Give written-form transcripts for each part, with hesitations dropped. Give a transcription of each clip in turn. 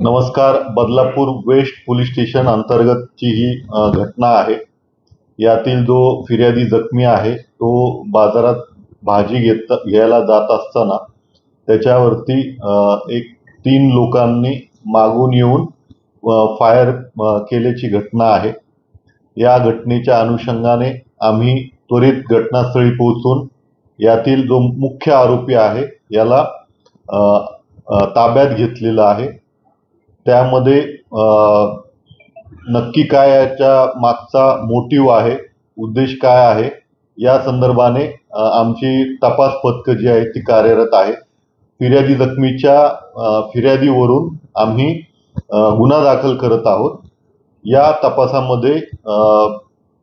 नमस्कार. Badlapur waste police station अंतर्गतची ही घटना आहे. यातील जो फिर्यादी जखमी आहे तो बाजारात भाजी घ्यायला जात असताना त्याच्यावरती एक 3 लोकांनी मागून येऊन फायर केल्याची घटना आहे. या घटनेच्या अनुषंगाने आम्ही त्वरित घटनास्थळी पोहोचून यातील जो मुख्य आरोपी आहे याला ताब्यात घेतलेला आहे. त्यामध्ये नक्की काय याच्या मागचा मोटिव्ह आहे, उद्देश काय आहे या संदर्भाने आमची तपास पथकं जी आहेत ती कार्यरत आहे. फिर्यादी जखमीच्या फिर्यादीवरून आम्ही गुन्हा दाखल करत आहोत. या तपासामध्ये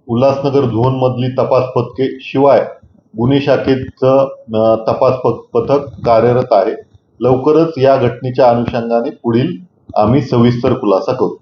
उल्हासनगर झोन मधली तपास पथके शिवाय गुन्हे शाखेचं तपास पथक कार्यरत आहे. लवकरच या घटनेच्या अनुषंगाने पुढील आम्ही सविस्तर खुलासा करू.